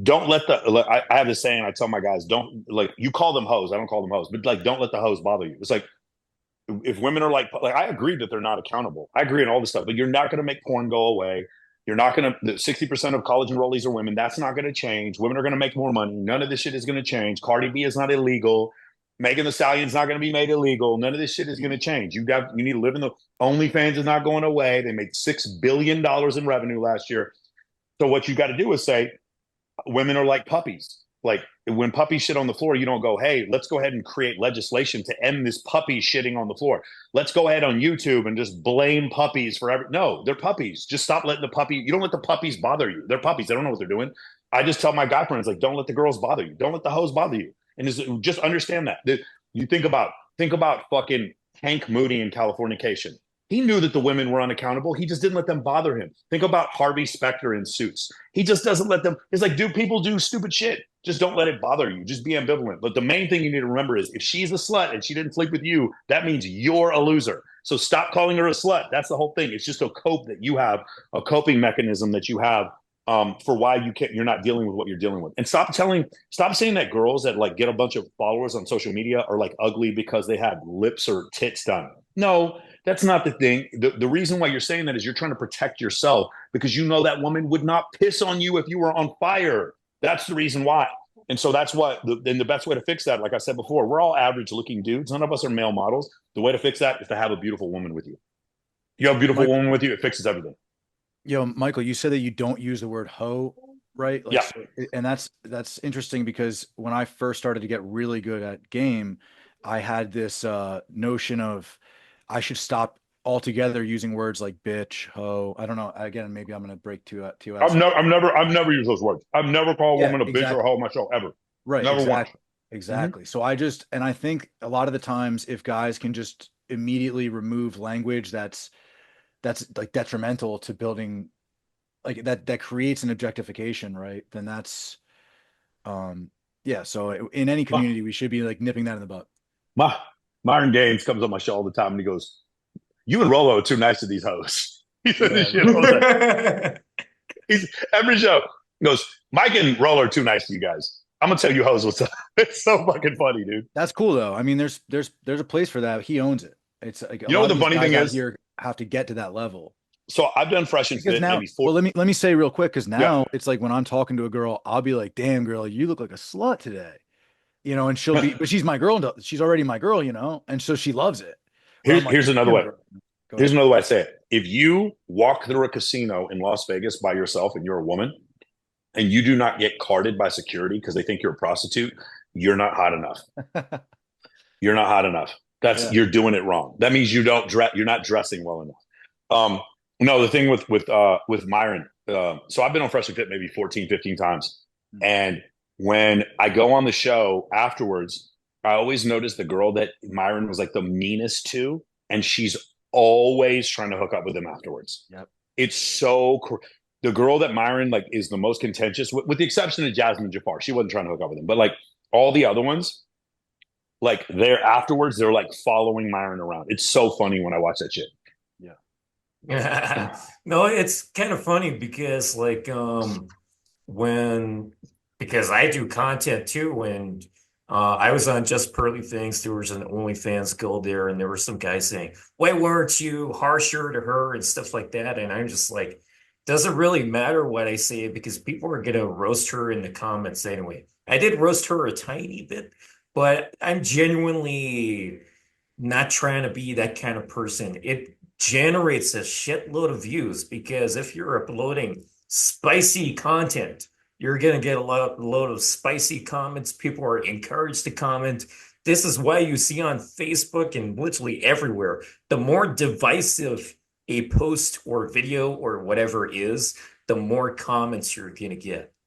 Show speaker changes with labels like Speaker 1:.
Speaker 1: don't let the like, I have this saying. I tell my guys, don't like you call them hoes. I don't call them hoes, but like don't let the hoes bother you. It's like if women are like I agree that they're not accountable. I agree on all this stuff, but you're not going to make porn go away. You're not going to. 60% of college enrollees are women. That's not going to change. Women are going to make more money. None of this shit is going to change. Cardi B is not illegal. Megan the Stallion's not going to be made illegal. None of this shit is going to change. You need to live in the OnlyFans is not going away. They made $6 billion in revenue last year. So what you got to do is say women are like puppies. Like when puppies shit on the floor, you don't go, hey, let's go ahead and create legislation to end this puppy shitting on the floor. Let's go ahead on YouTube and just blame puppies for every. No, they're puppies. Just stop letting the puppy. You don't let the puppies bother you. They're puppies. They don't know what they're doing. I just tell my guy friends like, don't let the girls bother you. Don't let the hoes bother you. And just understand that. You think about fucking Hank Moody in Californication. He knew that the women were unaccountable. He just didn't let them bother him. Think about Harvey Specter in Suits. He just doesn't let them. He's like, dude, people do stupid shit. Just don't let it bother you. Just be ambivalent. But the main thing you need to remember is if she's a slut and she didn't sleep with you, that means you're a loser. So stop calling her a slut. That's the whole thing. It's just a cope that you have, a coping mechanism that you have for why you're not dealing with what you're dealing with. And stop saying that girls that like get a bunch of followers on social media are like ugly because they have lips or tits done. No, that's not the thing. The reason why you're saying that is you're trying to protect yourself because you know that woman would not piss on you if you were on fire. That's the reason why. And so that's what, then the best way to fix that, like I said before, we're all average looking dudes. None of us are male models. The way to fix that is to have a beautiful woman with you. You have a beautiful woman with you, it fixes everything.
Speaker 2: Yo, Michael, you said that you don't use the word hoe, right? Like,
Speaker 1: Yeah.
Speaker 2: so, and that's interesting because when I first started to get really good at game, I had this notion of I should stop altogether using words like bitch, hoe. I don't know. Again, maybe I'm gonna break two out of something.
Speaker 1: I've never used those words. I've never called a
Speaker 2: Yeah,
Speaker 1: woman a bitch or a
Speaker 2: exactly.
Speaker 1: hoe myself ever.
Speaker 2: Right,
Speaker 1: Never once.
Speaker 2: exactly.
Speaker 1: Mm-hmm.
Speaker 2: Exactly. So I think a lot of the times if guys can just immediately remove language that's like detrimental to building like that creates an objectification, right? Then that's um yeah, so in any
Speaker 1: My,
Speaker 2: community we should be like nipping that in the butt.
Speaker 1: my Myron Gaines comes on my show all the time and he goes, you and Rolo are too nice to these hoes. He said this
Speaker 2: Yeah.
Speaker 1: shit all the time. He's every show. He goes, Mike and Rolo are too nice to you guys. I'm gonna tell you hoes what's up. It's so fucking funny, dude.
Speaker 2: That's cool though. I mean, there's a place for that. He owns it. It's like a
Speaker 1: You know
Speaker 2: lot
Speaker 1: what
Speaker 2: of
Speaker 1: the
Speaker 2: these
Speaker 1: funny
Speaker 2: guys
Speaker 1: thing
Speaker 2: out
Speaker 1: is?
Speaker 2: here have to get to that level.
Speaker 1: So I've done Fresh and
Speaker 2: Because
Speaker 1: Fit
Speaker 2: now,
Speaker 1: maybe four.
Speaker 2: well, let me say real quick, because
Speaker 1: Yeah.
Speaker 2: now it's like when I'm talking to a girl, I'll be like, "Damn, girl, you look like a slut today," and she'll be, but she's my girl, she's already my girl, and so she loves it. Where I'm like,
Speaker 1: Here's another
Speaker 2: "Damn,
Speaker 1: way.
Speaker 2: girl." Go
Speaker 1: Here's
Speaker 2: ahead.
Speaker 1: another way I say it. If you walk through a casino in Las Vegas by yourself and you're a woman and you do not get carded by security because they think you're a prostitute, you're not hot enough. You're not hot enough. That's
Speaker 2: Yeah.
Speaker 1: you're doing it wrong. That means you don't dress. You're not dressing well enough. No, the thing with Myron. So I've been on Fresh and Fit maybe 14, 15 times,
Speaker 2: Mm.
Speaker 1: and when I go on the show afterwards, I always notice the girl that Myron was like the meanest to, and she's always trying to hook up with him afterwards.
Speaker 2: Yep.
Speaker 1: It's so the girl that Myron like is the most contentious, with the exception of Jasmine Jafar. She wasn't trying to hook up with him, but like all the other ones, like they're afterwards, they're like following Myron around. It's so funny when I watch that shit.
Speaker 2: Yeah.
Speaker 3: No, it's kind of funny because when because I do content too and I was on Just Pearly Things, there was an OnlyFans girl there and there were some guys saying, why weren't you harsher to her and stuff like that? And I'm just like, doesn't really matter what I say because people are gonna roast her in the comments anyway. I did roast her a tiny bit, but I'm genuinely not trying to be that kind of person. It generates a shitload of views because if you're uploading spicy content, you're going to get a load of spicy comments. People are encouraged to comment. This is why you see on Facebook and literally everywhere, the more divisive a post or video or whatever is, the more comments you're going to get.